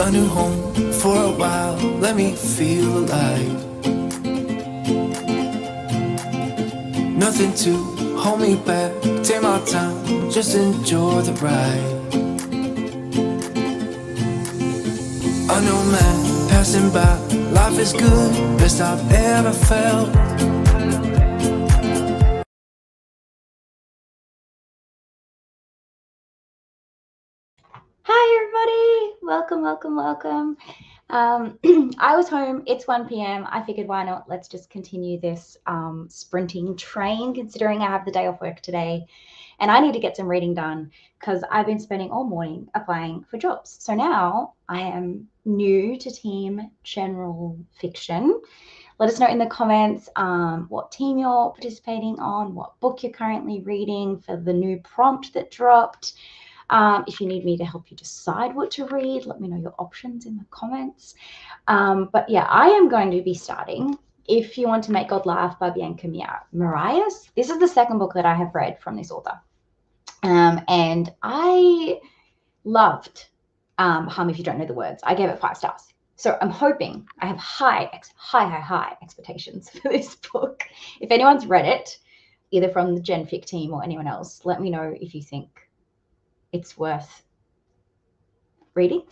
a new home for a while, let me feel alive. Nothing to hold me back, take my time, just enjoy the ride. A new man passing by, life is good, best I've ever felt. Hi everybody, welcome. I was home, it's 1 p.m. I figured why not, let's just continue this sprinting train considering I have the day off work today and I need to get some reading done because I've been spending all morning applying for jobs. So now I am new to Team General Fiction. Let us know in the comments what team you're participating on, what book you're currently reading for the new prompt that dropped. If you need me to help you decide what to read, let me know your options in the comments. But yeah, I am going to be starting If You Want to Make God Laugh by Bianca Marias. This is the second book that I have read from this author. And I loved Hum If You Don't Know the Words. I gave it 5 stars. So I'm hoping I have high expectations for this book. If anyone's read it, either from the Gen Fic team or anyone else, let me know if you think it's worth reading.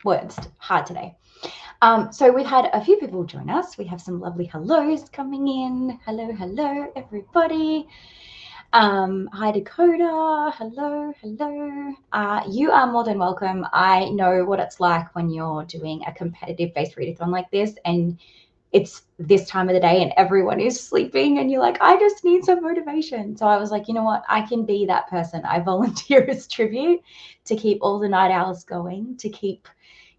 Words hard today. So we've had a few people join us. We have some lovely hellos coming in. Hello, everybody. Hi, Dakota. Hello. You are more than welcome. I know what it's like when you're doing a competitive-based readathon like this, and it's this time of the day and everyone is sleeping and you're like, I just need some motivation. So I was like, you know what? I can be that person. I volunteer as tribute to keep all the night owls going, to keep,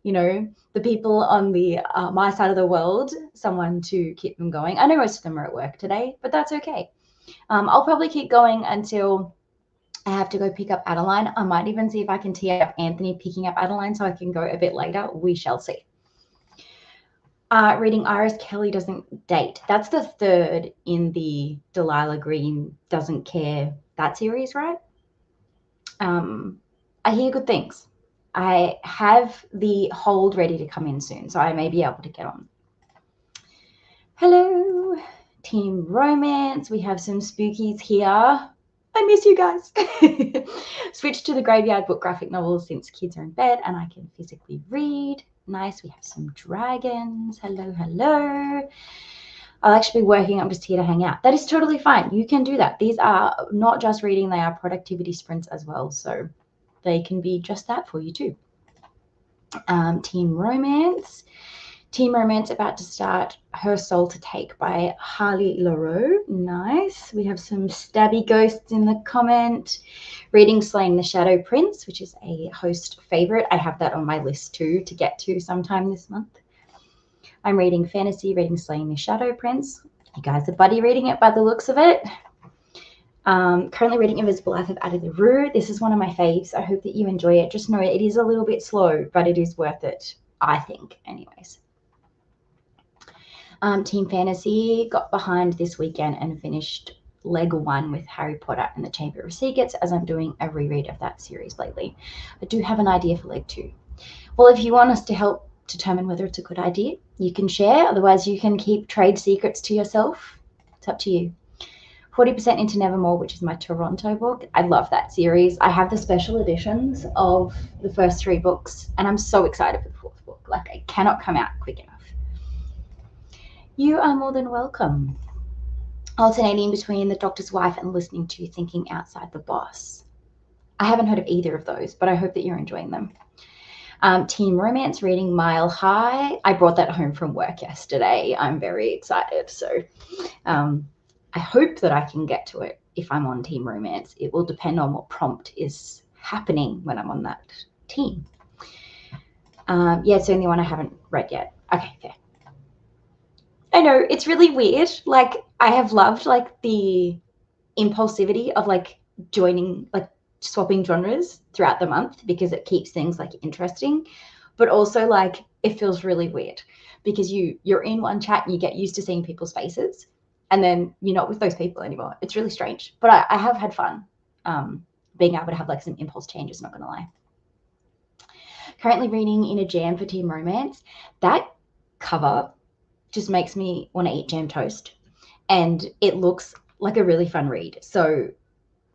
the people on the my side of the world, someone to keep them going. I know most of them are at work today, but that's okay. I'll probably keep going until I have to go pick up Adeline. I might even see if I can tee up Anthony picking up Adeline so I can go a bit later. We shall see. Reading Iris Kelly Doesn't Date. That's the third in the Delilah Green Doesn't Care, that series, right? I hear good things. I have the hold ready to come in soon, so I may be able to get on. Hello, Team Romance. We have some spookies here. I miss you guys. Switched to the Graveyard Book graphic novels since kids are in bed and I can physically read. Nice. We have some dragons. Hello. I'll actually be working. I'm just here to hang out. That is totally fine. You can do that. These are not just reading. They are productivity sprints as well. So they can be just that for you too. Team Romance about to start Her Soul to Take by Harley Laroux. Nice. We have some stabby ghosts in the comment. Reading Slaying the Shadow Prince, which is a host favorite. I have that on my list too to get to sometime this month. I'm reading fantasy, reading Slaying the Shadow Prince. You guys are buddy reading it by the looks of it. Currently reading Invisible Life of Addie LaRue. This is one of my faves. I hope that you enjoy it. Just know it is a little bit slow, but it is worth it, I think, anyways. Team Fantasy got behind this weekend and finished leg 1 with Harry Potter and the Chamber of Secrets, as I'm doing a reread of that series lately. I do have an idea for leg 2. Well, if you want us to help determine whether it's a good idea, you can share. Otherwise, you can keep trade secrets to yourself. It's up to you. 40% into Nevermore, which is my Toronto book. I love that series. I have the special editions of the first 3 books, and I'm so excited for the 4th book. Like, it cannot come out quick enough. You are more than welcome. Alternating between The Doctor's Wife and listening to Thinking Outside the Boss. I haven't heard of either of those, but I hope that you're enjoying them. Team Romance reading Mile High. I brought that home from work yesterday. I'm very excited. So I hope that I can get to it if I'm on Team Romance. It will depend on what prompt is happening when I'm on that team. It's the only one I haven't read yet. Okay, fair. I know, it's really weird. Like, I have loved, like, the impulsivity of, like, joining, like, swapping genres throughout the month because it keeps things, like, interesting. But also, like, it feels really weird because you're in one chat and you get used to seeing people's faces and then you're not with those people anymore. It's really strange. But I have had fun being able to have, like, some impulse changes, not going to lie. Currently reading In a Jam for Teen Romance. That cover just makes me want to eat jam toast, and it looks like a really fun read. So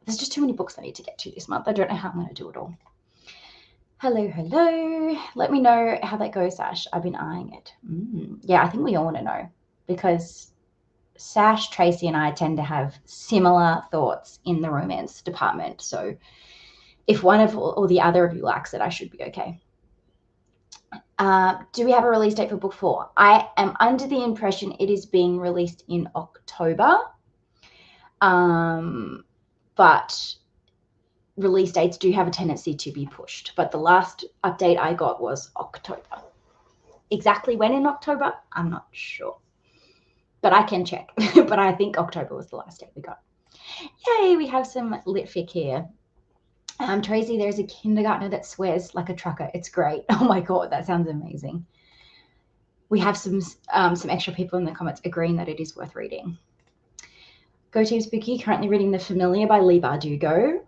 there's just too many books I need to get to this month. I don't know how I'm going to do it all. Hello. Let me know how that goes, Sash. I've been eyeing it. Yeah, I think we all want to know, because Sash, Tracy, and I tend to have similar thoughts in the romance department. So if one of or the other of you likes it, I should be okay. Do we have a release date for book 4? I am under the impression it is being released in October. But release dates do have a tendency to be pushed. But the last update I got was October. Exactly when in October, I'm not sure. But I can check. But I think October was the last date we got. Yay, we have some litfic here. Tracy, there's a kindergartner that swears like a trucker. It's great. Oh my God, that sounds amazing. We have some extra people in the comments agreeing that it is worth reading. Go Team Spooky, currently reading The Familiar by Leigh Bardugo.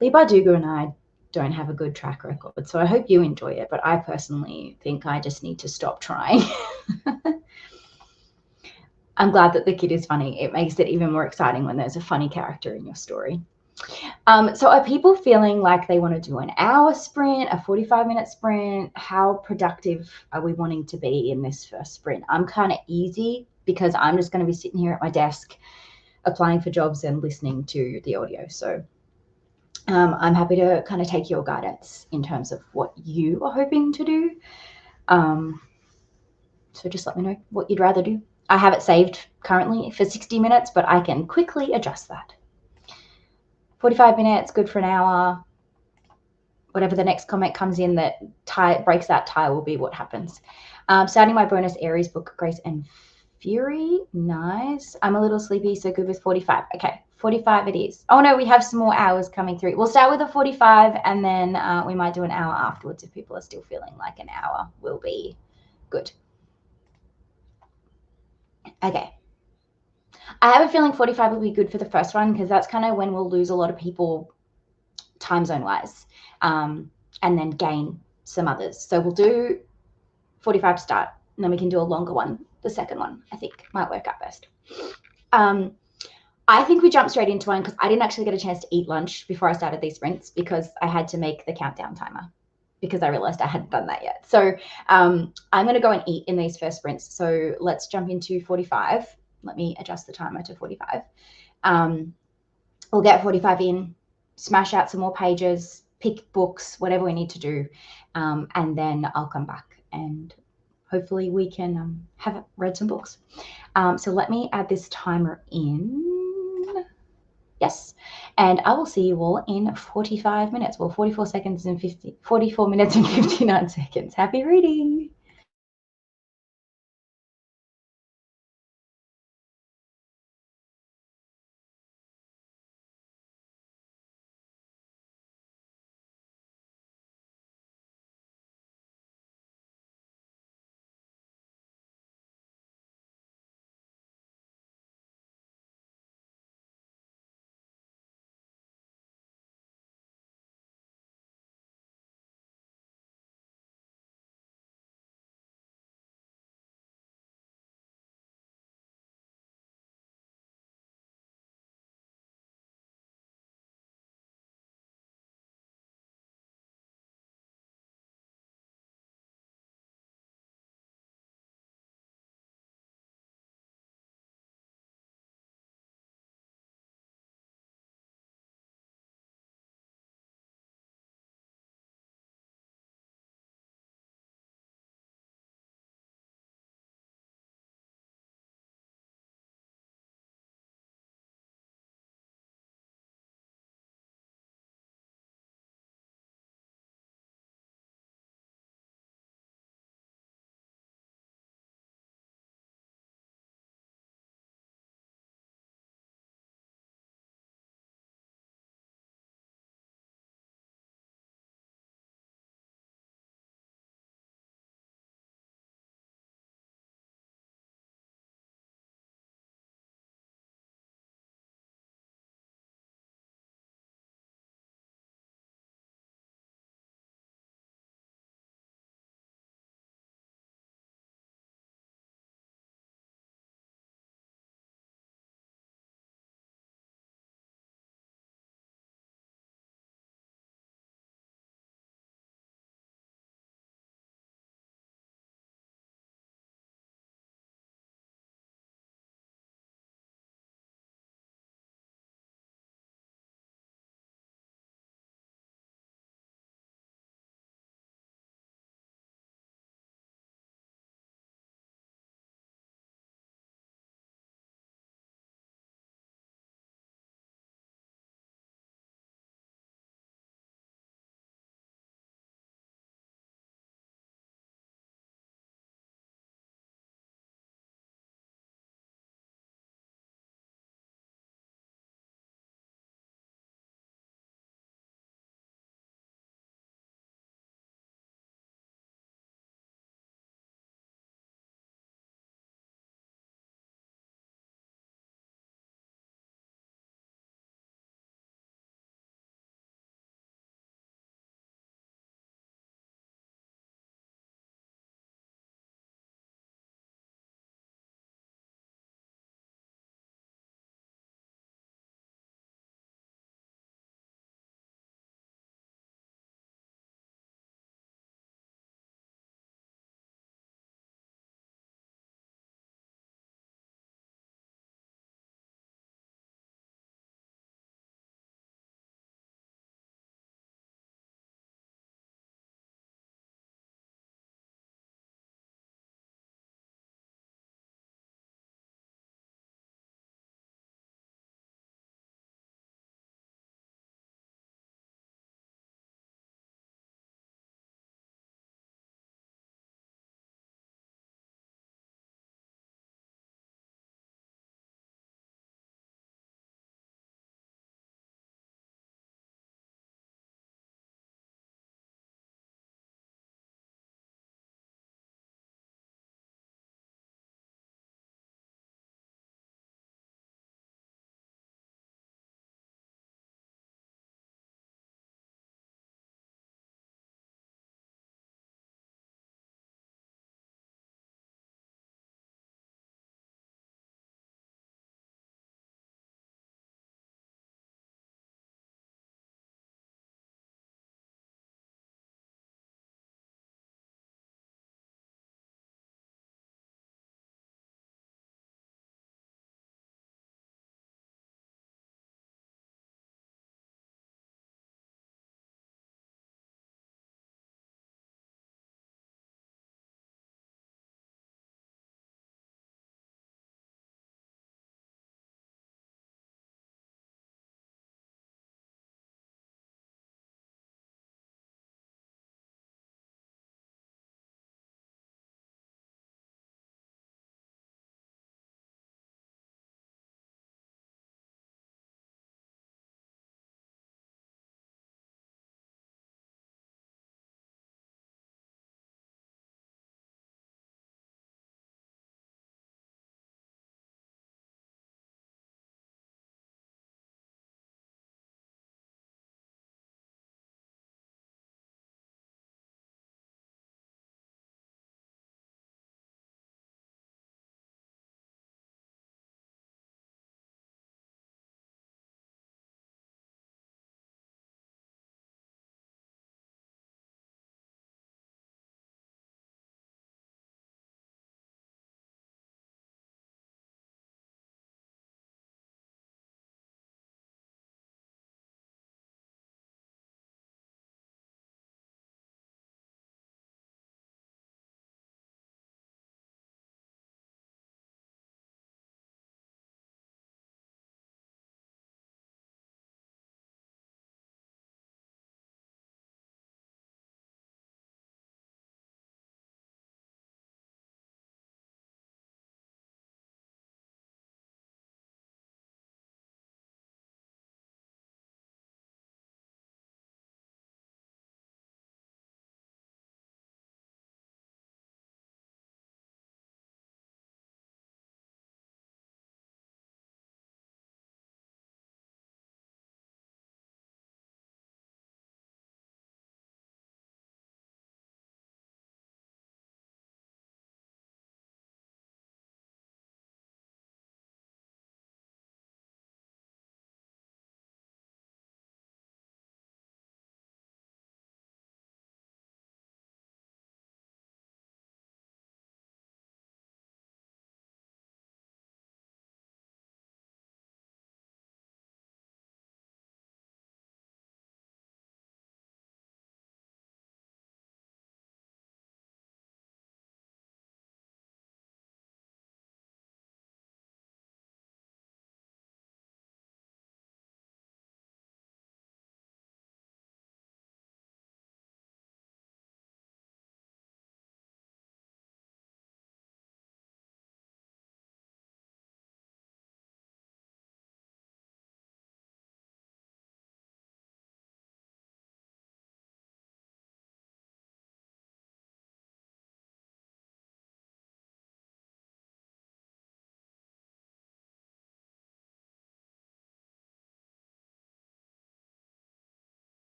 Leigh Bardugo and I don't have a good track record, so I hope you enjoy it, but I personally think I just need to stop trying. I'm glad that the kid is funny. It makes it even more exciting when there's a funny character in your story. So are people feeling like they want to do an hour sprint, a 45-minute sprint? How productive are we wanting to be in this first sprint? I'm kind of easy because I'm just going to be sitting here at my desk applying for jobs and listening to the audio. So I'm happy to kind of take your guidance in terms of what you are hoping to do. So just let me know what you'd rather do. I have it saved currently for 60 minutes, but I can quickly adjust that. 45 minutes, good for an hour. Whatever the next comment comes in that breaks that tie will be what happens. Starting my bonus Aries book, Grace and Fury. Nice. I'm a little sleepy, so good with 45. Okay, 45 it is. Oh no, we have some more hours coming through. We'll start with a 45 and then we might do an hour afterwards if people are still feeling like an hour will be good. Okay. I have a feeling 45 will be good for the first one because that's kind of when we'll lose a lot of people time zone wise, and then gain some others. So we'll do 45 to start, and then we can do a longer one. The second one, I think, might work out best. I think we jumped straight into one because I didn't actually get a chance to eat lunch before I started these sprints because I had to make the countdown timer because I realized I hadn't done that yet. So I'm going to go and eat in these first sprints. So let's jump into 45. Let me adjust the timer to 45. We'll get 45 in, smash out some more pages, pick books, whatever we need to do. And then I'll come back and hopefully we can have read some books. So let me add this timer in. Yes. And I will see you all in 45 minutes. Well, 44 minutes and 59 seconds. Happy reading.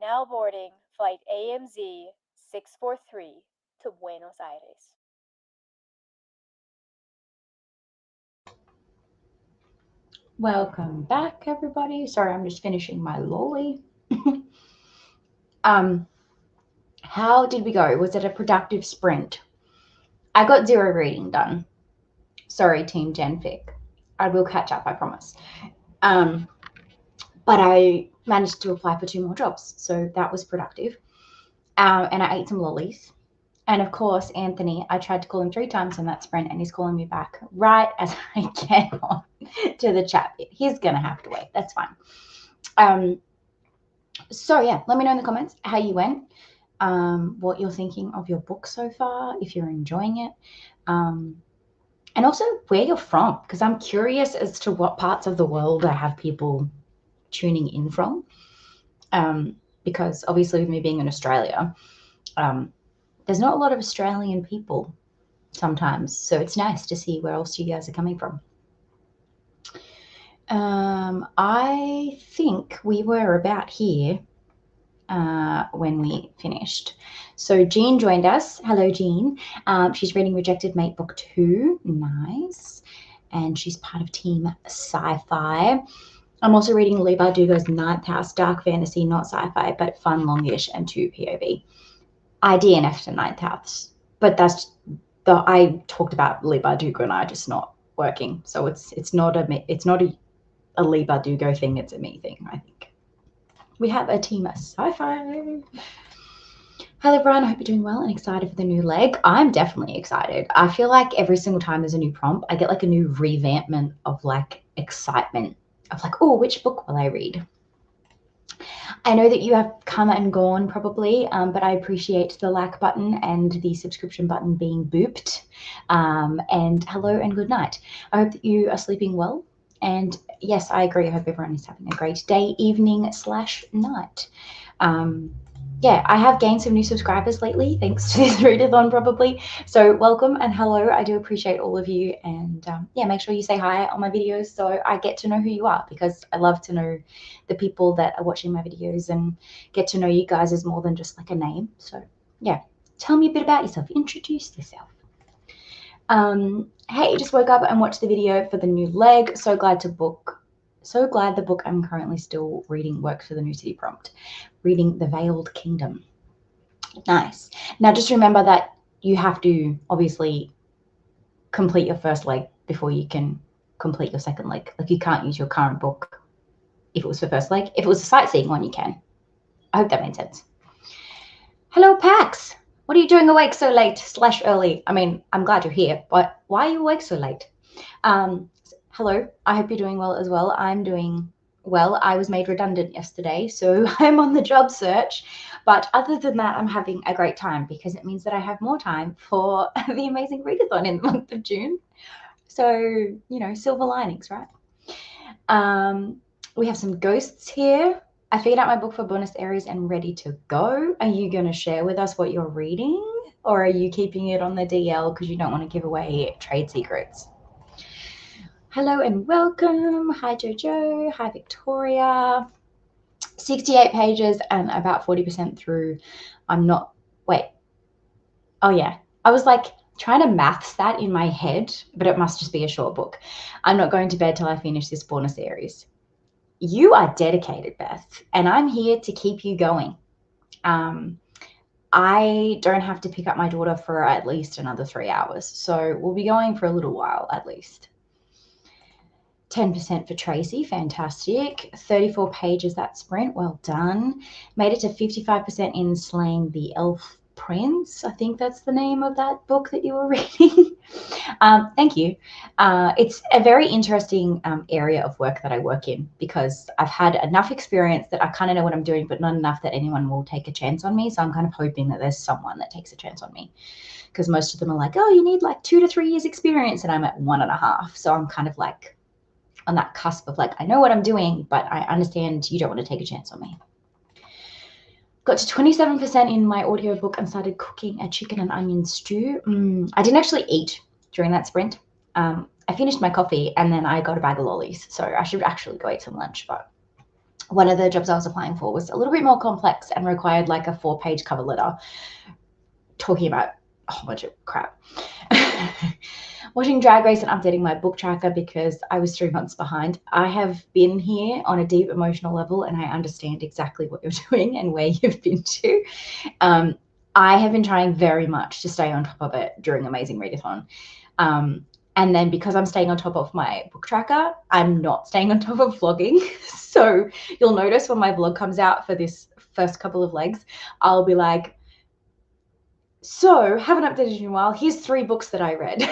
Now boarding flight AMZ 643 to Buenos Aires. Welcome back, everybody. Sorry, I'm just finishing my lolly. How did we go? Was it a productive sprint? I got 0 reading done. Sorry, Team Genfic. I will catch up, I promise. But I managed to apply for 2 more jobs, so that was productive. And I ate some lollies. And of course, Anthony, I tried to call him 3 times in that sprint, and he's calling me back right as I get on to the chat bit. He's going to have to wait. That's fine. So yeah, let me know in the comments how you went, what you're thinking of your book so far, if you're enjoying it, and also where you're from, because I'm curious as to what parts of the world I have people tuning in from, because obviously with me being in Australia, there's not a lot of Australian people sometimes, so it's nice to see where else you guys are coming from. I think we were about here when we finished. So Jean joined us. Hello, Jean. She's reading Rejected Mate Book 2. Nice. And she's part of Team Sci-Fi. I'm also reading Leigh Bardugo's Ninth House, dark fantasy, not sci-fi, but fun, longish, and 2 POV. I DNF'd to Ninth House, but I talked about Leigh Bardugo and I just not working. So it's not a Leigh Bardugo thing. It's a me thing, I think. We have a team of sci-fi. Hello, everyone. I hope you're doing well and excited for the new leg. I'm definitely excited. I feel like every single time there's a new prompt, I get like a new revampment of like excitement of like, oh, which book will I read? I know that you have come and gone probably, but I appreciate the like button and the subscription button being booped. And hello and good night. I hope that you are sleeping well. And yes, I agree. I hope everyone is having a great day, evening / night. Yeah, I have gained some new subscribers lately, thanks to this readathon probably. So welcome and hello. I do appreciate all of you. And yeah, make sure you say hi on my videos so I get to know who you are, because I love to know the people that are watching my videos and get to know you guys as more than just like a name. So yeah, tell me a bit about yourself. Introduce yourself. Hey, just woke up and watched the video for the new leg. So glad the book I'm currently still reading works for the new city prompt. Reading The Veiled Kingdom. Nice. Now just remember that you have to obviously complete your first leg before you can complete your second leg. Like you can't use your current book if it was for first leg. If it was a sightseeing one, you can. I hope that made sense. Hello, Pax. What are you doing awake so late / early? I mean, I'm glad you're here, but why are you awake so late? Hello, I hope you're doing well as well. I'm doing well. I was made redundant yesterday, so I'm on the job search. But other than that, I'm having a great time because it means that I have more time for the amazing readathon in the month of June. So, you know, silver linings, right? We have some ghosts here. I figured out my book for Buenos Aires and ready to go. Are you going to share with us what you're reading? Or are you keeping it on the DL because you don't want to give away trade secrets? Hello and welcome. Hi, Jojo. Hi, Victoria. 68 pages and about 40% through. Oh yeah. I was like trying to maths that in my head, but it must just be a short book. I'm not going to bed till I finish this Buenos Aires. You are dedicated, Beth, and I'm here to keep you going. I don't have to pick up my daughter for at least another 3 hours, so we'll be going for a little while at least. 10% for Tracy, fantastic. 34 pages that sprint, well done. Made it to 55% in Slaying the Elf Prince. I think that's the name of that book that you were reading. Thank you. It's a very interesting area of work that I work in because I've had enough experience that I kind of know what I'm doing, but not enough that anyone will take a chance on me. So I'm kind of hoping that there's someone that takes a chance on me, because most of them are like, oh, you need like 2 to 3 years experience, and I'm at 1.5. So I'm kind of like on that cusp of like, I know what I'm doing, but I understand you don't want to take a chance on me. Got to 27% in my audiobook and started cooking a chicken and onion stew. I didn't actually eat during that sprint. I finished my coffee and then I got a bag of lollies. So I should actually go eat some lunch, but one of the jobs I was applying for was a little bit more complex and required like a 4-page cover letter talking about a whole bunch of crap. Watching Drag Race and updating my book tracker because I was 3 months behind. I have been here on a deep emotional level and I understand exactly what you're doing and where you've been to. I have been trying very much to stay on top of it during Amazing Readathon. And then because I'm staying on top of my book tracker, I'm not staying on top of vlogging. So you'll notice when my vlog comes out for this first couple of legs, I'll be like, so haven't updated in a while. Here's 3 books that I read.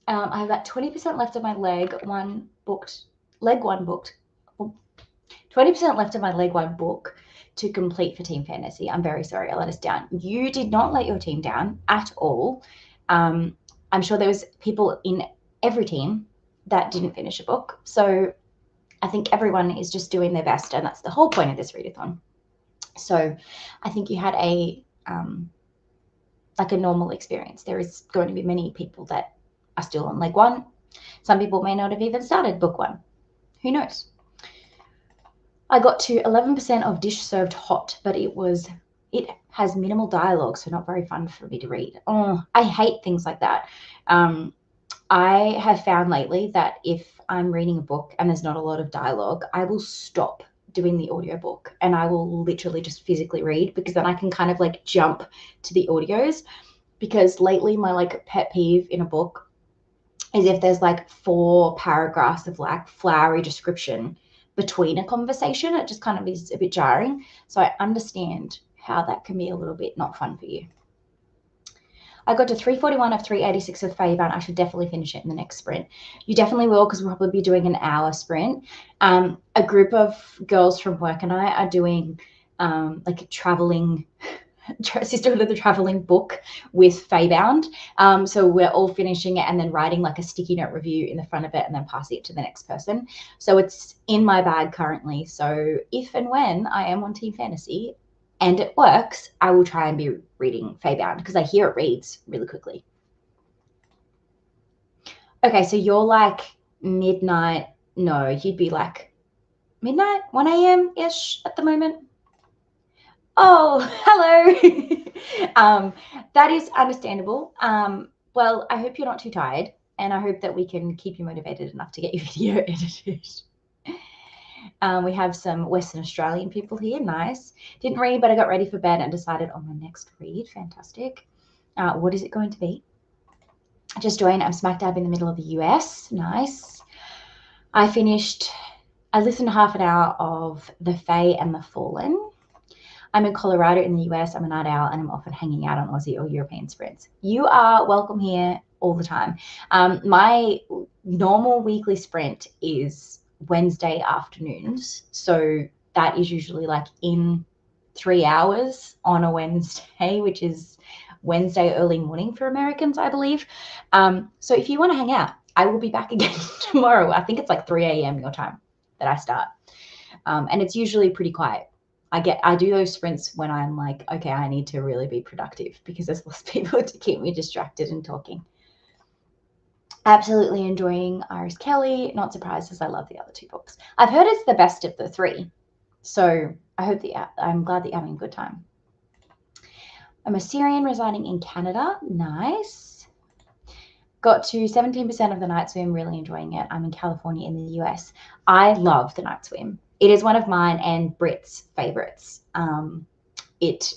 I have about 20% left of my leg one booked. 20% left of my leg one book to complete for Team Fantasy. I'm very sorry I let us down. You did not let your team down at all. I'm sure there was people in every team that didn't finish a book. So I think everyone is just doing their best, and that's the whole point of this readathon. So I think you had a like a normal experience. There is going to be many people that are still on leg one. Some people may not have even started book one. Who knows? I got to 11% of dish served hot, but it has minimal dialogue, so not very fun for me to read. Oh, I hate things like that. I have found lately that if I'm reading a book and there's not a lot of dialogue, I will stop doing the audiobook and I will literally just physically read, because then I can kind of like jump to the audios. Because lately my like pet peeve in a book is if there's like 4 paragraphs of like flowery description between a conversation. It just kind of is a bit jarring. So I understand how that can be a little bit not fun for you. I got to 341 of 386 of Feybound. I should definitely finish it in the next sprint. You definitely will, because we'll probably be doing an hour sprint. A group of girls from work and I are doing like a traveling Sisterhood of the Traveling book with Feybound. So we're all finishing it and then writing like a sticky note review in the front of it and then passing it to the next person. So it's in my bag currently. So if and when I am on Team Fantasy and it works, I will try and be reading Feybound, because I hear it reads really quickly. Okay, so you're like midnight. No, you'd be like midnight, 1 a.m.-ish at the moment. Oh, hello. That is understandable. Well, I hope you're not too tired, and I hope that we can keep you motivated enough to get your video edited. We have some Western Australian people here. Nice. Didn't read, but I got ready for bed and decided on my next read. Fantastic. What is it going to be? I just joined. I'm smack dab in the middle of the US. Nice. I listened to half an hour of The Fae and the Fallen. I'm in Colorado in the US. I'm a night owl and I'm often hanging out on Aussie or European sprints. You are welcome here all the time. My normal weekly sprint is Wednesday afternoons. So that is usually like in 3 hours on a Wednesday, which is Wednesday early morning for Americans, I believe. So if you want to hang out, I will be back again tomorrow. I think it's like 3 a.m. your time that I start. And it's usually pretty quiet. I do those sprints when I'm like, okay, I need to really be productive, because there's less people to keep me distracted and talking. Absolutely enjoying Iris Kelly. Not surprised, as I love the other 2 books. I've heard it's the best of the 3. So I'm glad that you're having a good time. I'm a Syrian residing in Canada. Nice. Got to 17% of the night swim, really enjoying it. I'm in California in the US. I love the night swim. It is one of mine and Brit's favorites. It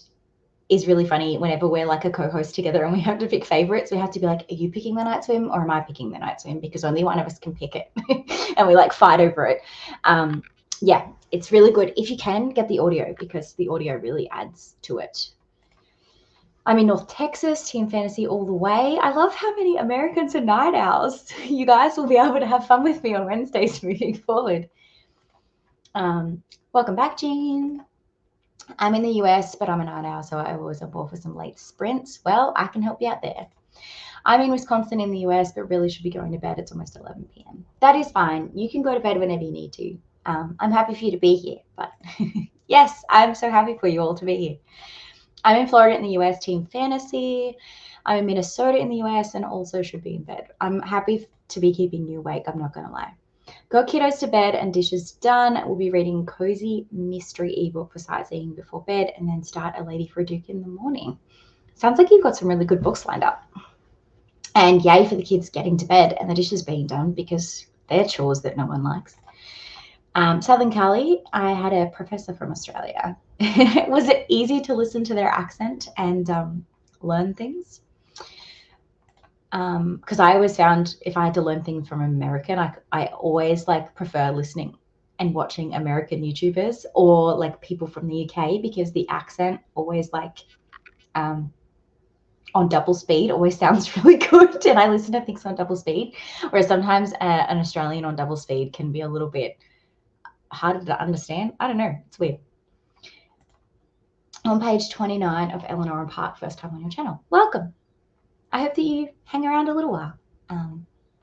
is really funny whenever we're like a co-host together and we have to pick favorites. We have to be like, are you picking the night swim or am I picking the night swim? Because only one of us can pick it and we like fight over it. Yeah, it's really good. If you can, get the audio, because the audio really adds to it. I'm in North Texas, Team Fantasy all the way. I love how many Americans are night owls. You guys will be able to have fun with me on Wednesdays moving forward. Welcome back, Jean. I'm in the US, but I'm a night owl, so I always on board for some late sprints. Well, I can help you out there. I'm in Wisconsin in the US, but really should be going to bed. It's almost 11 p.m. That is fine. You can go to bed whenever you need to. I'm happy for you to be here, but yes, I'm so happy for you all to be here. I'm in Florida in the US, Team Fantasy. I'm in Minnesota in the US and also should be in bed. I'm happy to be keeping you awake, I'm not going to lie. Got kiddos to bed and dishes done. We'll be reading cozy mystery ebook for sightseeing before bed and then start A Lady for a Duke in the morning. Sounds like you've got some really good books lined up. And yay for the kids getting to bed and the dishes being done because they're chores that no one likes. Southern Cali, I had a professor from Australia. Was it easy to listen to their accent and learn things? Because I always found if I had to learn things from American, I always like prefer listening and watching American YouTubers or like people from the UK because the accent always like on double speed always sounds really good, and I listen to things on double speed, whereas sometimes an Australian on double speed can be a little bit harder to understand. I don't know, it's weird. On page 29 of Eleanor and Park, first time on your channel. Welcome. I hope that you hang around a little while.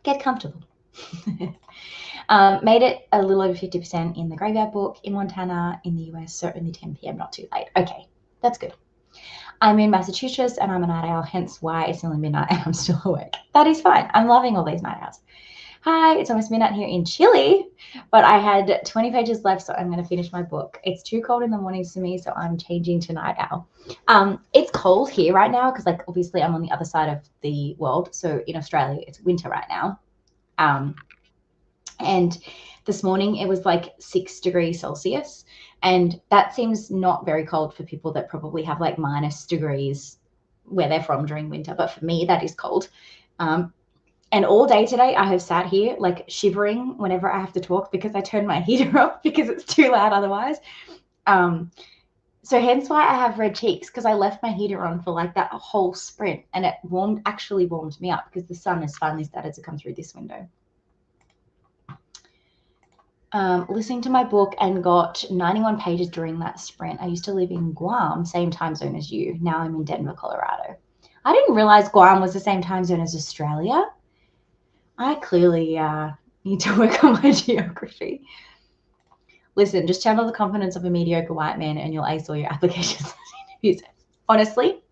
Get comfortable. Made it a little over 50% in the Graveyard book in Montana, in the US, so only 10 p.m, not too late. Okay, that's good. I'm in Massachusetts and I'm a night owl, hence why it's nearly midnight and I'm still awake. That is fine. I'm loving all these night owls. Hi, it's almost midnight here in Chile, but I had 20 pages left, so I'm going to finish my book. It's too cold in the mornings for me, so I'm changing to night owl. It's cold here right now because, like, obviously I'm on the other side of the world. So in Australia, it's winter right now. And this morning it was like 6 degrees Celsius, and that seems not very cold for people that probably have like minus degrees where they're from during winter. But for me, that is cold. And all day today, I have sat here like shivering whenever I have to talk because I turned my heater off because it's too loud otherwise. So hence why I have red cheeks, because I left my heater on for like that whole sprint, and it actually warmed me up because the sun has finally started to come through this window. Listening to my book and got 91 pages during that sprint. I used to live in Guam, same time zone as you. Now I'm in Denver, Colorado. I didn't realize Guam was the same time zone as Australia. I clearly need to work on my geography. Listen, just channel the confidence of a mediocre white man and you'll ace all your applications and interviews. Honestly,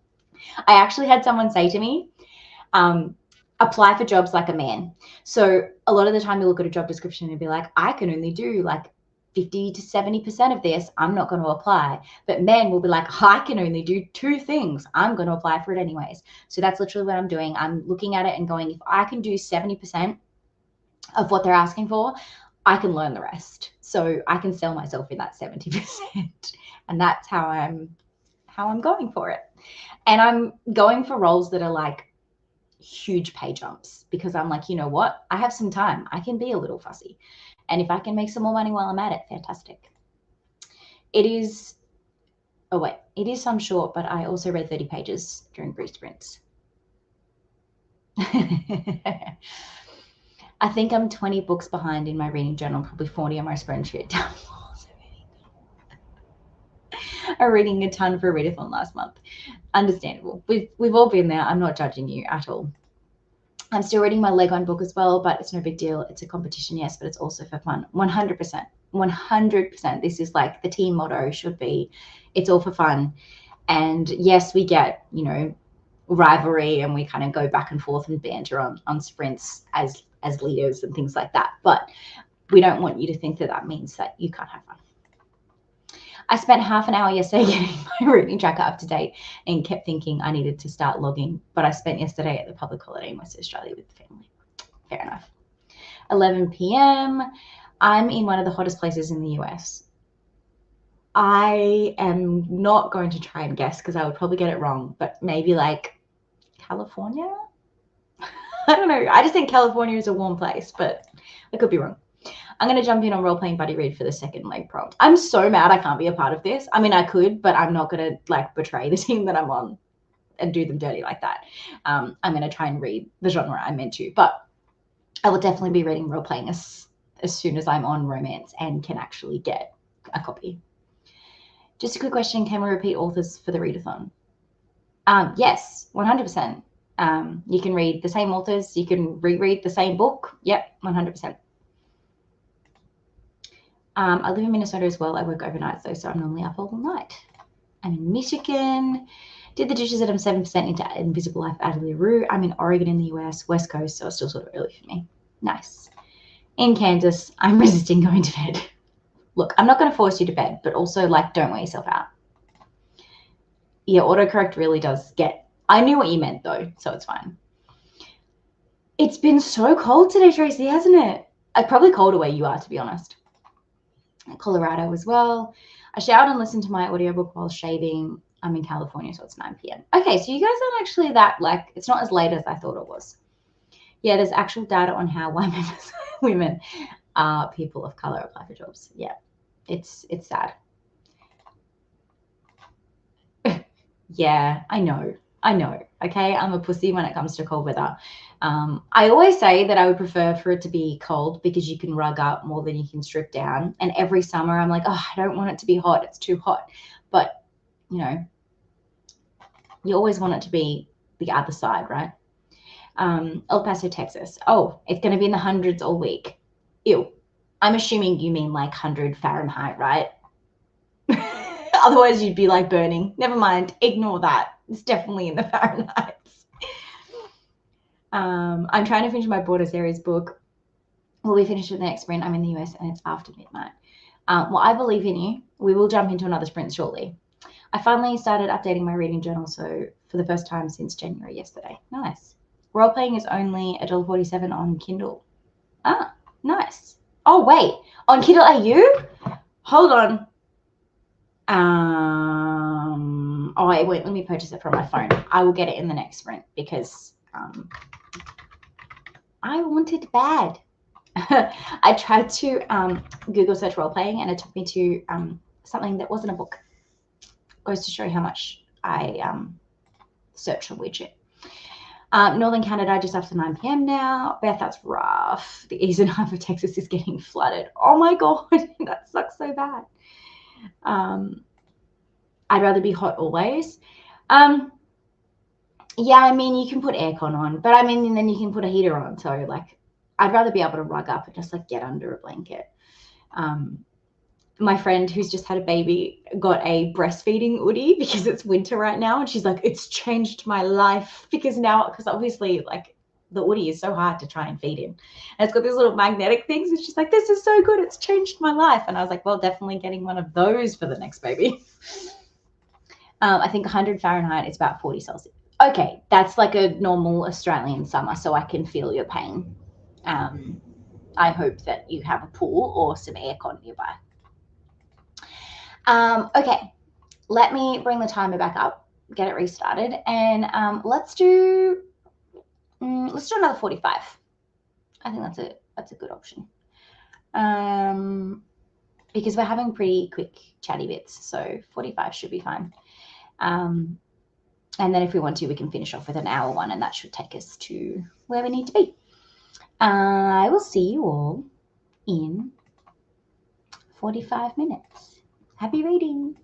I actually had someone say to me, apply for jobs like a man. So a lot of the time you look at a job description and be like, I can only do like 50 to 70% of this. I'm not going to apply. But men will be like, I can only do 2 things. I'm going to apply for it anyways. So that's literally what I'm doing. I'm looking at it and going, if I can do 70% of what they're asking for, I can learn the rest. So I can sell myself in that 70%. And that's how I'm going for it. And I'm going for roles that are like huge pay jumps because I'm like, you know what? I have some time. I can be a little fussy. And if I can make some more money while I'm at it, fantastic. It is some short, but I also read 30 pages during brief sprints. I think I'm 20 books behind in my reading journal, probably 40 on my spreadsheet. I'm reading a ton for Readathon last month. Understandable. We've all been there. I'm not judging you at all. I'm still reading my Leg On book as well, but it's no big deal. It's a competition, yes, but it's also for fun. 100%. 100%. This is like the team motto should be. It's all for fun. And yes, we get, you know, rivalry and we kind of go back and forth and banter on sprints as leaders and things like that. But we don't want you to think that means that you can't have fun. I spent half an hour yesterday getting my reading tracker up to date and kept thinking I needed to start logging, but I spent yesterday at the public holiday in Western Australia with the family. Fair enough. 11 p.m. I'm in one of the hottest places in the US. I am not going to try and guess because I would probably get it wrong, but maybe like California? I don't know. I just think California is a warm place, but I could be wrong. I'm going to jump in on role-playing buddy read for the second leg prompt. I'm so mad I can't be a part of this. I mean, I could, but I'm not going to like betray the team that I'm on and do them dirty like that. I'm going to try and read the genre I'm into, but I will definitely be reading role-playing as soon as I'm on romance and can actually get a copy. Just a quick question. Can we repeat authors for the readathon? Yes, 100%. You can read the same authors. You can reread the same book. Yep, 100%. I live in Minnesota as well. I work overnight though, so I'm normally up all night. I'm in Michigan. Did the dishes at 7% into Invisible Life out of the Rue. I'm in Oregon in the US, West Coast, so it's still sort of early for me. Nice. in Kansas, I'm resisting going to bed. Look, I'm not going to force you to bed, but also, like, don't wear yourself out. Yeah, autocorrect really does get... I knew what you meant, though, so it's fine. It's been so cold today, Tracy, hasn't it? Probably colder where you are, to be honest. Colorado as well. I showered and listened to my audiobook while shaving. I'm in California, so it's 9 p.m. Okay, so you guys aren't actually that, like, it's not as late as I thought it was. Yeah, there's actual data on how white members, women, people of color apply for jobs. Yeah, it's sad. Yeah, I know. Okay, I'm a pussy when it comes to cold weather. I always say that I would prefer for it to be cold because you can rug up more than you can strip down. And every summer I'm like, oh, I don't want it to be hot. It's too hot. But, you know, you always want it to be the other side, right? El Paso, Texas. Oh, it's going to be in the hundreds all week. Ew. I'm assuming you mean like 100 Fahrenheit, right? Otherwise, you'd be like burning. Never mind. Ignore that. It's definitely in the Fahrenheit. I'm trying to finish my Border series book. We'll be finished with the next sprint. I'm in the US and it's after midnight. Well, I believe in you. We will jump into another sprint shortly. I finally started updating my reading journal, so for the first time since January yesterday. Nice. Role playing is only $1.47 on Kindle. Ah, nice. Oh, wait. On Kindle AU? Hold on. Oh, wait, let me purchase it from my phone. I will get it in the next sprint because I want it bad. I tried to Google search role playing and it took me to something that wasn't a book. Goes to show you how much I search a widget. Northern Canada just after 9 p.m. now. Beth, that's rough. The eastern half of Texas is getting flooded. Oh my God, that sucks so bad. I'd rather be hot always. Yeah, I mean, you can put aircon on, but I mean, and then you can put a heater on. So, like, I'd rather be able to rug up and just, like, get under a blanket. My friend who's just had a baby got a breastfeeding hoodie because it's winter right now. And she's like, it's changed my life because obviously, like, the hoodie is so hard to try and feed in. And it's got these little magnetic things. And she's like, this is so good. It's changed my life. And I was like, well, definitely getting one of those for the next baby. I think 100 Fahrenheit is about 40 Celsius. Okay, that's like a normal Australian summer, so I can feel your pain. I hope that you have a pool or some aircon nearby. Okay, let me bring the timer back up, get it restarted, and let's do another 45. I think that's a good option. Because we're having pretty quick chatty bits, so 45 should be fine. And then if we want to, we can finish off with an hour one, and that should take us to where we need to be. I will see you all in 45 minutes. Happy reading.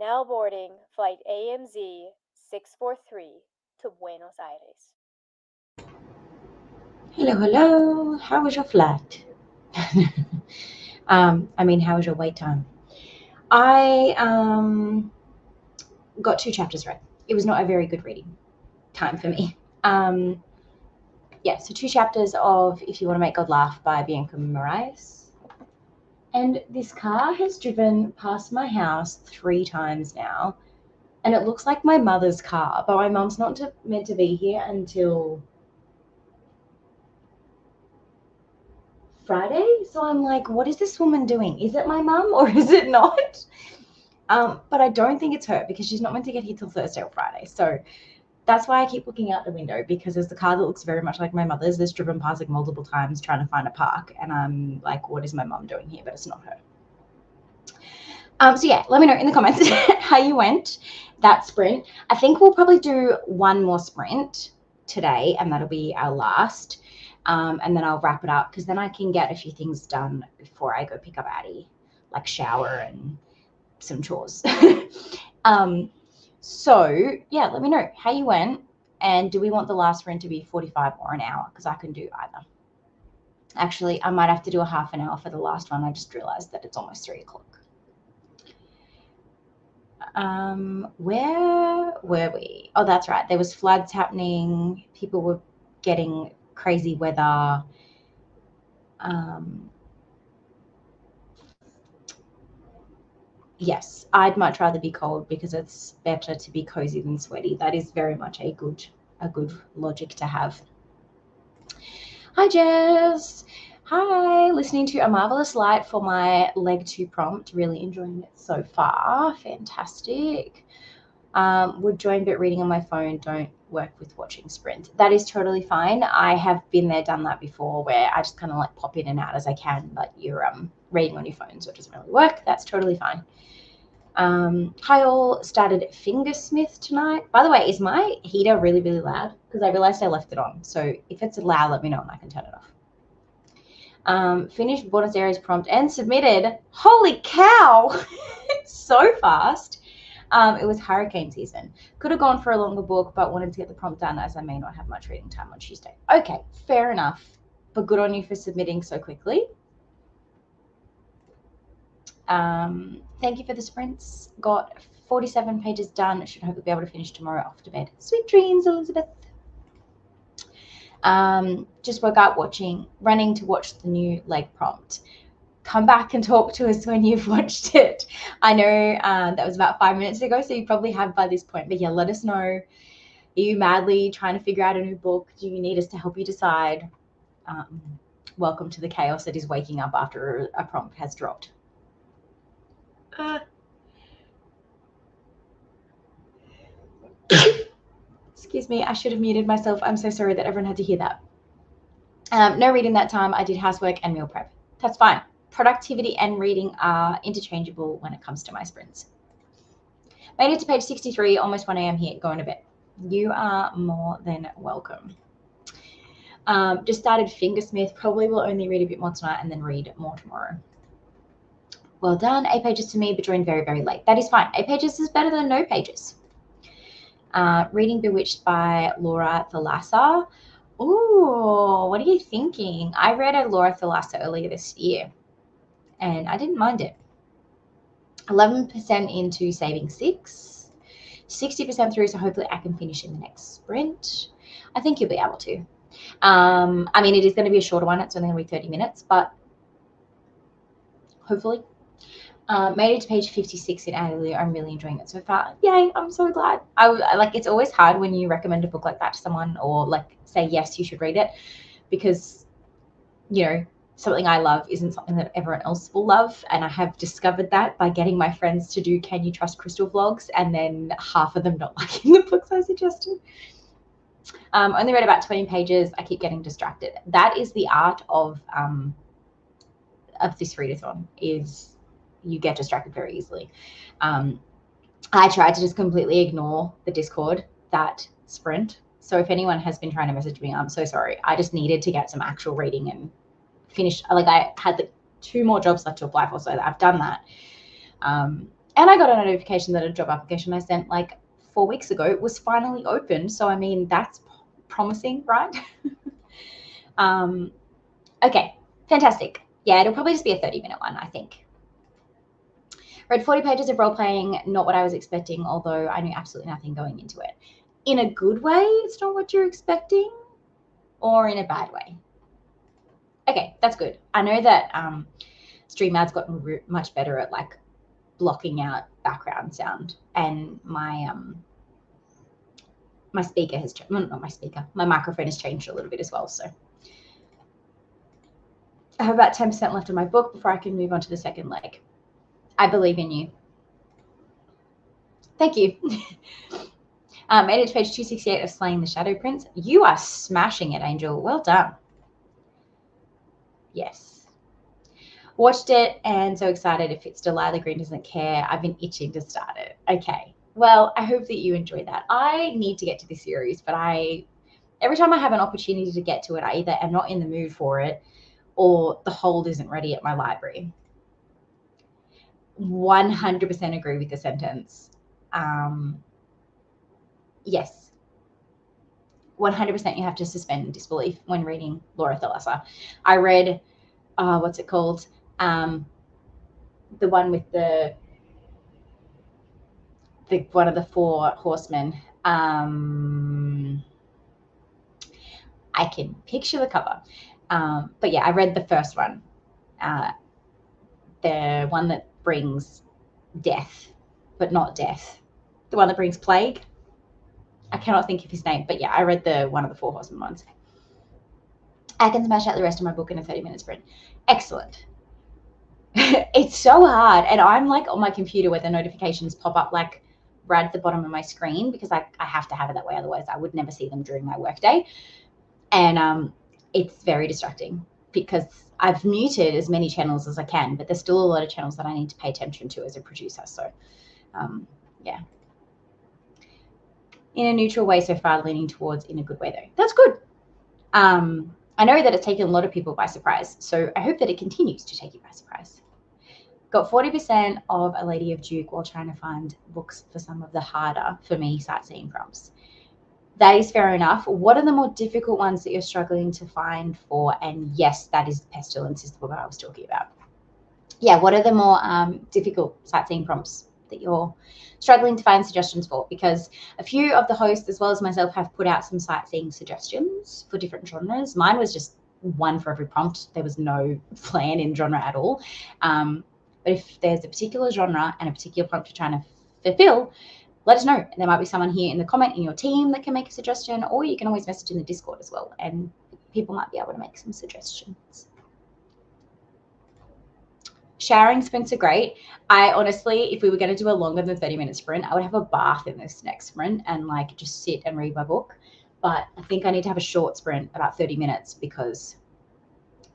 Now boarding flight AMZ 643 to Buenos Aires. Hello, hello. How was your flight? How was your wait time? I got 2 chapters read. It was not a very good reading time for me. So 2 chapters of If You Want to Make God Laugh by Bianca Moraes. And this car has driven past my house 3 times now. And it looks like my mother's car, but my mum's not meant to be here until Friday. So I'm like, what is this woman doing? Is it my mum or is it not? But I don't think it's her because she's not meant to get here till Thursday or Friday. So that's why I keep looking out the window, because there's the car that looks very much like my mother's that's driven past like multiple times trying to find a park. And I'm like, what is my mum doing here? But it's not her. Let me know in the comments how you went that sprint. I think we'll probably do one more sprint today, and that'll be our last. And then I'll wrap it up, because then I can get a few things done before I go pick up Addie, like shower and some chores. Let me know how you went, and do we want the last sprint to be 45 or an hour? Because I can do either. Actually, I might have to do a half an hour for the last one. I just realized that it's almost 3 o'clock. Where were we? Oh, that's right. There was floods happening. People were getting crazy weather. Yes, I'd much rather be cold because it's better to be cozy than sweaty. That is very much a good logic to have. Hi, Jess. Hi, listening to A Marvelous Light for my leg 2 prompt. Really enjoying it so far. Fantastic. Would join, but reading on my phone don't work with watching sprint. That is totally fine. I have been there, done that before, where I just kind of like pop in and out as I can, but you're reading on your phone, so it doesn't really work. That's totally fine. Hi all, started Fingersmith tonight. By the way, is my heater really, really loud? Because I realized I left it on. So if it's loud, let me know and I can turn it off. Finished Buenos Aires prompt and submitted. Holy cow! So fast. It was hurricane season. Could have gone for a longer book, but wanted to get the prompt done as I may not have much reading time on Tuesday. Okay, fair enough. But good on you for submitting so quickly. Thank you for the sprints. Got 47 pages done. Should hopefully be able to finish tomorrow off to bed. Sweet dreams, Elizabeth. Just woke up running to watch the new leg prompt. Come back and talk to us when you've watched it. I know that was about 5 minutes ago, so you probably have by this point. But yeah, let us know. Are you madly trying to figure out a new book? Do you need us to help you decide? Welcome to the chaos that is waking up after a prompt has dropped. Excuse me, I should have muted myself. I'm so sorry that everyone had to hear that. No reading that time. I did housework and meal prep. That's fine. Productivity and reading are interchangeable when it comes to my sprints. Made it to page 63, almost 1 a.m. here, going to bed. You are more than welcome. Just started Fingersmith. Probably will only read a bit more tonight and then read more tomorrow. Well done. 8 pages to me, but joined very, very late. That is fine. 8 pages is better than no pages. Reading Bewitched by Laura Thalassa. Ooh, what are you thinking? I read a Laura Thalassa earlier this year, and I didn't mind it. 11% into Saving 6. 60% through, so hopefully I can finish in the next sprint. I think you'll be able to. It is going to be a shorter one. It's only going to be 30 minutes, but hopefully. Made it to page 56 in Adelaide. I'm really enjoying it so far. Yay, I'm so glad. It's always hard when you recommend a book like that to someone, or like say, yes, you should read it, because, something I love isn't something that everyone else will love. And I have discovered that by getting my friends to do Can You Trust Crystal vlogs, and then half of them not liking the books I suggested. Only read about 20 pages. I keep getting distracted. That is the art of this readathon, is you get distracted very easily. I tried to just completely ignore the Discord that sprint. So if anyone has been trying to message me, I'm so sorry. I just needed to get some actual reading and finish. I had 2 more jobs left to apply for, so I've done that. And I got a notification that a job application I sent like 4 weeks ago was finally open. So, I mean, that's promising, right? Okay, fantastic. Yeah, it'll probably just be a 30-minute one, I think. Read 40 pages of role-playing, not what I was expecting, although I knew absolutely nothing going into it. In a good way, it's not what you're expecting, or in a bad way? Okay, that's good. I know that StreamYard's gotten much better at like blocking out background sound, and my my speaker has changed. Well, not my speaker, my microphone has changed a little bit as well. So I have about 10% left of my book before I can move on to the second leg. I believe in you. Thank you. Made it to page 268 of Slaying the Shadow Prince. You are smashing it, Angel. Well done. Yes. Watched it and so excited. If it's Delilah Green doesn't care, I've been itching to start it. Okay. Well, I hope that you enjoy that. I need to get to this series, but every time I have an opportunity to get to it, I either am not in the mood for it or the hold isn't ready at my library. 100% agree with the sentence. Yes. 100% you have to suspend disbelief when reading Laura Thalassa. I read, what's it called? The one with the one of the four horsemen. I can picture the cover. But yeah, I read the first one. The one that brings death, but not death. The one that brings plague. I cannot think of his name, but yeah, I read the one of the four horsemen ones. I can smash out the rest of my book in a 30-minute sprint. Excellent. It's so hard. And I'm like on my computer where the notifications pop up like right at the bottom of my screen because I have to have it that way. Otherwise, I would never see them during my workday. And it's very distracting because I've muted as many channels as I can, but there's still a lot of channels that I need to pay attention to as a producer. So, yeah. In a neutral way so far, leaning towards in a good way though. That's good. I know that it's taken a lot of people by surprise, so I hope that it continues to take you by surprise. Got 40% of A Lady of Duke while trying to find books for some of the harder, for me, sightseeing prompts. That is fair enough. What are the more difficult ones that you're struggling to find for? And yes, that is Pestilence, is the book I was talking about. Yeah, what are the more difficult sightseeing prompts that you're struggling to find suggestions for? Because a few of the hosts, as well as myself, have put out some sightseeing suggestions for different genres. Mine was just one for every prompt. There was no plan in genre at all. But if there's a particular genre and a particular prompt you're trying to fulfill, let us know. There might be someone here in the comment in your team that can make a suggestion, or you can always message in the Discord as well, and people might be able to make some suggestions. Showering sprints are great. I honestly, if we were going to do a longer than 30-minute sprint, I would have a bath in this next sprint and like just sit and read my book. But I think I need to have a short sprint, about 30 minutes, because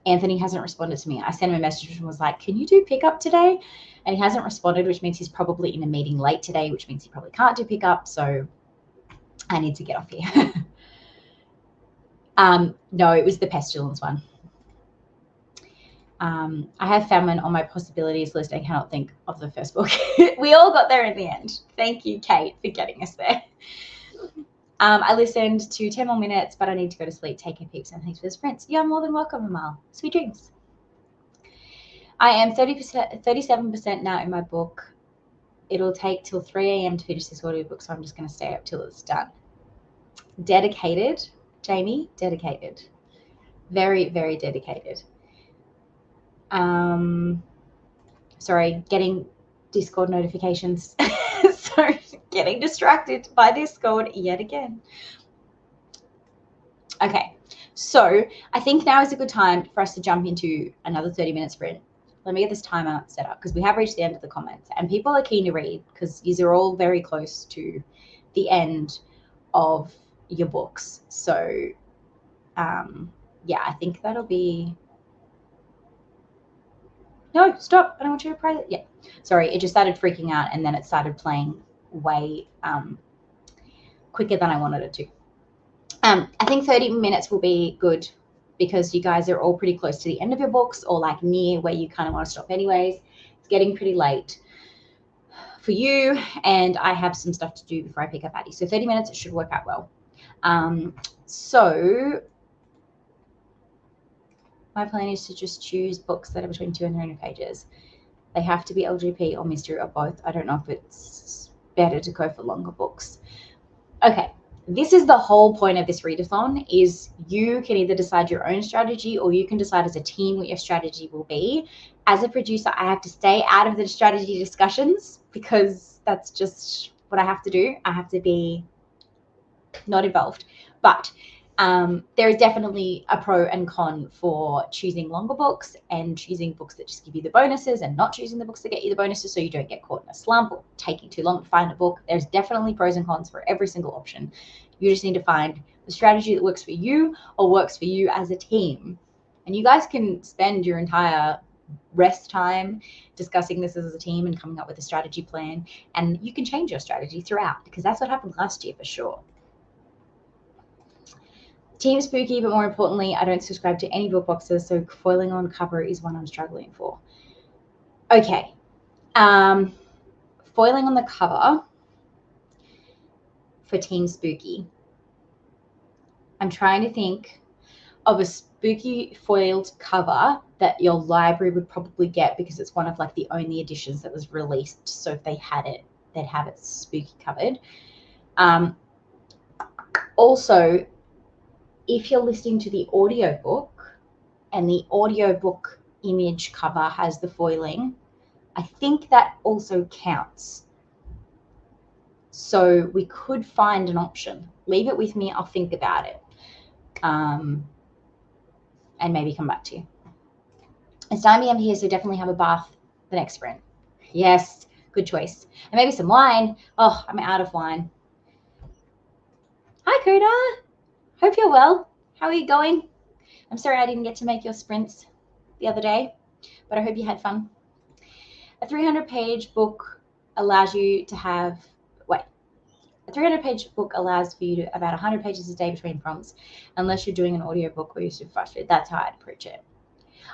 Anthony hasn't responded to me. I sent him a message and was like, can you do pickup today? And he hasn't responded, which means he's probably in a meeting late today, which means he probably can't do pickup. So I need to get off here. No, it was the Pestilence one. I have Famine on my possibilities list and cannot think of the first book. We all got there in the end. Thank you, Kate, for getting us there. I listened to 10 more minutes, but I need to go to sleep. Take care, peeps, and thanks for the sprints. You're more than welcome, Amal. Sweet dreams. I am 37% now in my book. It'll take till 3 a.m. to finish this audiobook, so I'm just going to stay up till it's done. Dedicated, Jamie, dedicated. Very, very dedicated. Sorry, getting Discord notifications. Sorry, getting distracted by Discord yet again. Okay, so I think now is a good time for us to jump into another 30-minute sprint. Let me get this timer set up because we have reached the end of the comments and people are keen to read because these are all very close to the end of your books. So, yeah, I think that'll be... No, stop. I don't want you to pray. Yeah. Sorry, it just started freaking out and then it started playing way quicker than I wanted it to. I think 30 minutes will be good because you guys are all pretty close to the end of your books or like near where you kind of want to stop anyways. It's getting pretty late. for you, and I have some stuff to do before I pick up Addie. So 30 minutes, it should work out well. So my plan is to just choose books that are between 200 and 300 pages. They have to be LGP or mystery or both. I don't know if it's better to go for longer books. Okay, this is the whole point of this readathon, is you can either decide your own strategy or you can decide as a team what your strategy will be. As a producer, I have to stay out of the strategy discussions because that's just what I have to do. I have to be not involved. But there is definitely a pro and con for choosing longer books and choosing books that just give you the bonuses and not choosing the books that get you the bonuses so you don't get caught in a slump or taking too long to find a book. There's definitely pros and cons for every single option. You just need to find the strategy that works for you or works for you as a team. And you guys can spend your entire rest time discussing this as a team and coming up with a strategy plan. And you can change your strategy throughout because that's what happened last year for sure. Team Spooky, but more importantly, I don't subscribe to any book boxes, so foiling on cover is one I'm struggling for. Okay. Foiling on the cover for Team Spooky. I'm trying to think of a spooky foiled cover that your library would probably get because it's one of like the only editions that was released. So if they had it, they'd have it spooky covered. Also, if you're listening to the audiobook and the audiobook image cover has the foiling, I think that also counts. So we could find an option. Leave it with me. I'll think about it. And maybe come back to you. It's 9 p.m. here, so definitely have a bath the next sprint. Yes, good choice. And maybe some wine. Oh, I'm out of wine. Hi, Coda. Hope you're well. How are you going? I'm sorry I didn't get to make your sprints the other day, but I hope you had fun. A 300-page book allows you to have, a 300-page book allows for you to about 100 pages a day between prompts, unless you're doing an audiobook or you're super frustrated. That's how I'd approach it.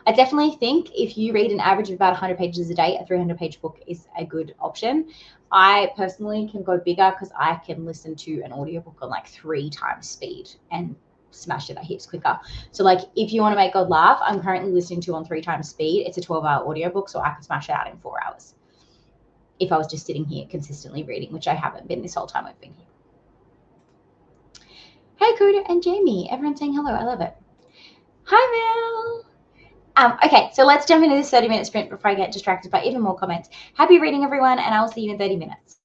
I definitely think if you read an average of about 100 pages a day, a 300-page book is a good option. I personally can go bigger because I can listen to an audiobook on like 3 times speed and smash it at heaps quicker. So like if you want to make God laugh, I'm currently listening to on 3 times speed. It's a 12-hour audiobook, so I can smash it out in 4 hours if I was just sitting here consistently reading, which I haven't been this whole time I've been here. Hey, Coda and Jamie. Everyone's saying hello. I love it. Hi, Mel. Okay, so let's jump into this 30-minute sprint before I get distracted by even more comments. Happy reading, everyone, and I will see you in 30 minutes.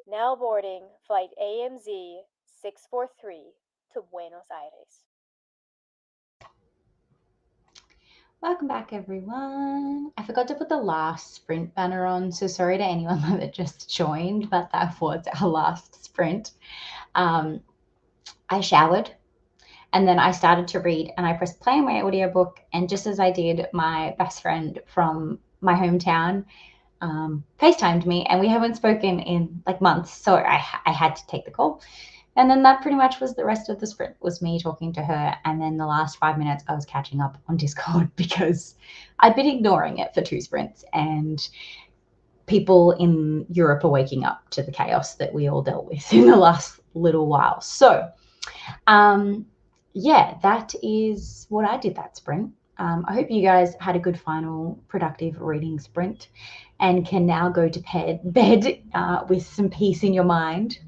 Now boarding flight AMZ 643 to Buenos Aires. Welcome back, everyone. I forgot to put the last sprint banner on, so sorry to anyone that just joined, but that was our last sprint. I showered and then I started to read, and I pressed play on my audiobook, and just as I did, my best friend from my hometown FaceTimed me, and we haven't spoken in like months, so I had to take the call. And then that pretty much was the rest of the sprint, was me talking to her. And then the last 5 minutes I was catching up on Discord because I'd been ignoring it for 2 sprints, and people in Europe are waking up to the chaos that we all dealt with in the last little while. So yeah, that is what I did that sprint. I hope you guys had a good final productive reading sprint and can now go to bed with some peace in your mind.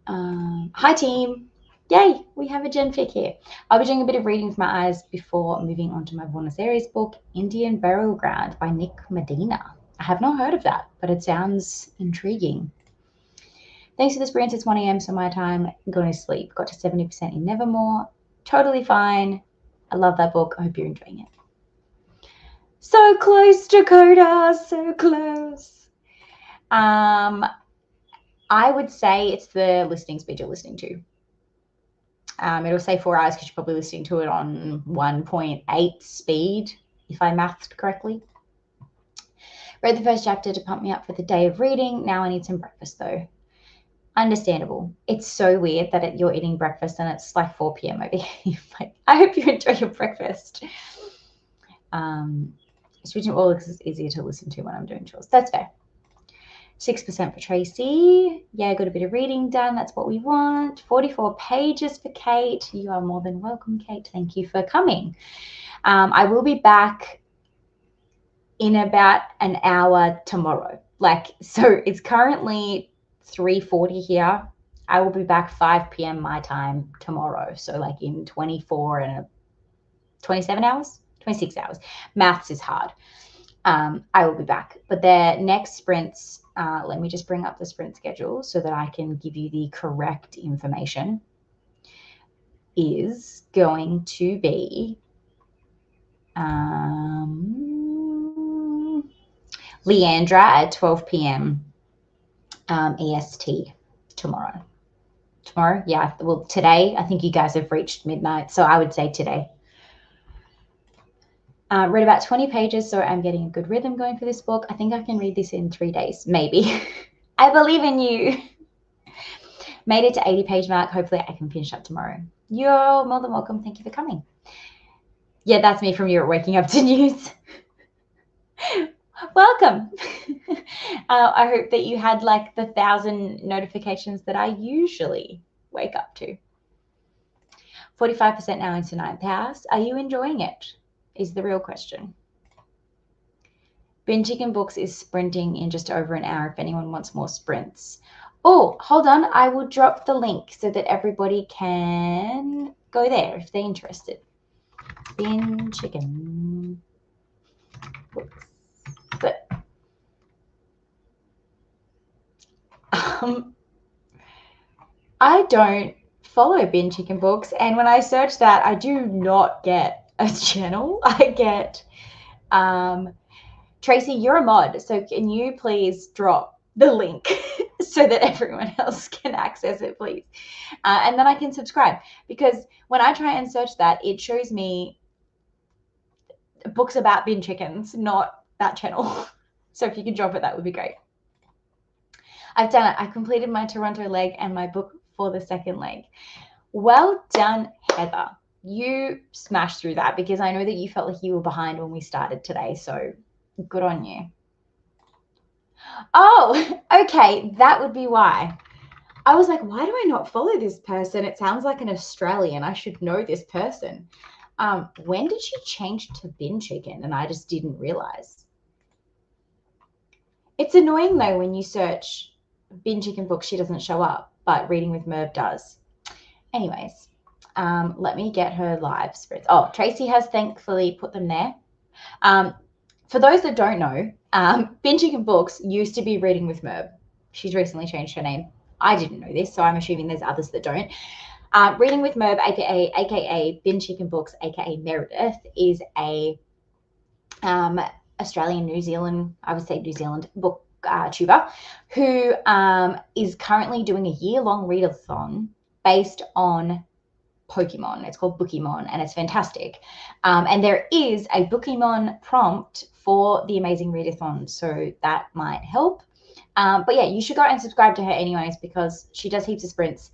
Hi team. Yay, we have a Gen Fic here. I'll be doing a bit of reading with my eyes before moving on to my Buenos Aires book, Indian Burial Ground by Nick Medina. I have not heard of that, but it sounds intriguing. Thanks for the sprint. It's 1 a.m. so my time going to sleep. Got to 70% in Nevermore. Totally fine. I love that book. I hope you're enjoying it. So close, Dakota. So close. I would say it's the listening speed you're listening to. It'll say 4 hours because you're probably listening to it on 1.8 speed, if I mathed correctly. Read the first chapter to pump me up for the day of reading. Now I need some breakfast though. Understandable. It's so weird that you're eating breakfast and it's like 4 p.m. over here. Like, I hope you enjoy your breakfast. Switching all is easier to listen to when I'm doing chores. That's fair. 6% for Tracy. Yeah, got a bit of reading done. That's what we want. 44 pages for Kate. You are more than welcome, Kate. Thank you for coming. I will be back in about an hour tomorrow. So it's currently 3:40 here. I will be back 5 p.m. my time tomorrow. So like in 24 and 27 hours, 26 hours. Maths is hard. I will be back. But their next sprints, let me just bring up the sprint schedule so that I can give you the correct information, is going to be Leandra at 12 p.m. EST tomorrow. Tomorrow? Yeah. Well, today, I think you guys have reached midnight, so I would say today. Read about 20 pages, so I'm getting a good rhythm going for this book. I think I can read this in 3 days, maybe. I believe in you. Made it to 80-page mark. Hopefully I can finish up tomorrow. You're more than welcome. Thank you for coming. Yeah, that's me from Europe waking up to news. Welcome. I hope that you had like the 1,000 notifications that I usually wake up to. 45% now into 9th house. Are you enjoying it? Is the real question. Bin Chicken Books is sprinting in just over an hour if anyone wants more sprints. Oh, hold on. I will drop the link so that everybody can go there if they're interested. Bin Chicken Books. But I don't follow Bin Chicken Books, and when I search that, I do not get a channel. I get Tracy, you're a mod, so can you please drop the link so that everyone else can access it, please? And then I can subscribe, because when I try and search that, it shows me books about bin chickens, not that channel. So if you can drop it, that would be great. I've done it. I completed my Toronto leg and my book for the second leg. Well done, Heather. You smashed through that, because I know that you felt like you were behind when we started today. So good on you. Oh, okay. That would be why. I was like, why do I not follow this person? It sounds like an Australian. I should know this person. When did she change to bin chicken? And I just didn't realize. It's annoying though when you search bin chicken book, she doesn't show up, but Reading with Merv does. Anyways, let me get her live spreads. Oh, Tracy has thankfully put them there. For those that don't know, Bin Chicken Books used to be Reading with Merv. She's recently changed her name. I didn't know this, so I'm assuming there's others that don't. Reading with Merb, aka Bin Chicken Books, aka Meredith, is a Australian, New Zealand, I would say New Zealand book tuber who is currently doing a year-long readathon based on Pokemon. It's called Bookemon, and it's fantastic. And there is a Bookemon prompt for the Amazing Readathon, so that might help. But yeah, you should go and subscribe to her anyways, because she does heaps of sprints.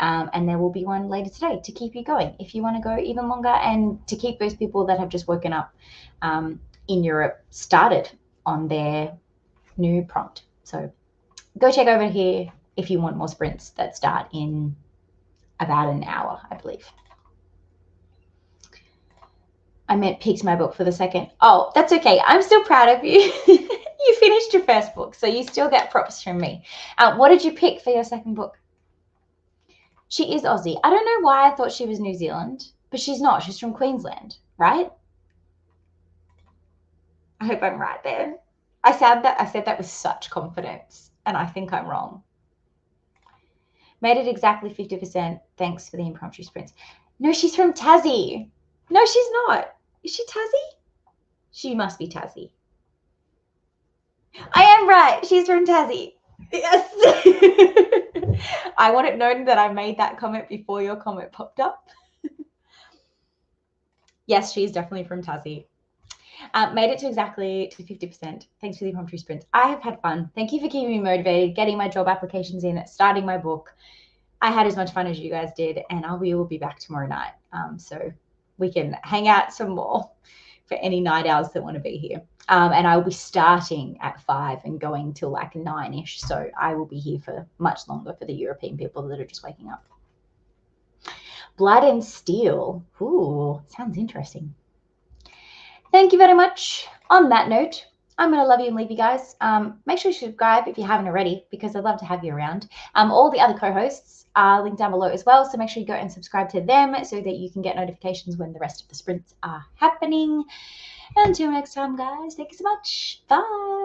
And there will be one later today to keep you going if you want to go even longer, and to keep those people that have just woken up in Europe started on their new prompt. So go check over here if you want more sprints that start in about an hour, I believe. I meant picked my book for the second. Oh, that's okay. I'm still proud of you. You finished your first book, so you still get props from me. What did you pick for your second book? She is Aussie. I don't know why I thought she was New Zealand, but she's not. She's from Queensland, right? I hope I'm right there. I said that with such confidence, and I think I'm wrong. Made it exactly 50%. Thanks for the impromptu sprints. No, she's from Tassie. No, she's not. Is she Tassie? She must be Tassie. I am right. She's from Tassie. Yes. I want it known that I made that comment before your comment popped up. Yes, she's definitely from Tassie. Made it to exactly to 50%. Thanks for the impromptu sprints. I have had fun. Thank you for keeping me motivated, getting my job applications in, starting my book. I had as much fun as you guys did, and we will be back tomorrow night. So we can hang out some more for any night owls that want to be here. And I will be starting at 5 and going till like 9-ish. So I will be here for much longer for the European people that are just waking up. Blood and Steel. Ooh, sounds interesting. Thank you very much. On that note, I'm going to love you and leave you guys. Make sure you subscribe if you haven't already, because I'd love to have you around. All the other co-hosts are linked down below as well, so make sure you go and subscribe to them so that you can get notifications when the rest of the sprints are happening. Until next time, guys, thank you so much. Bye.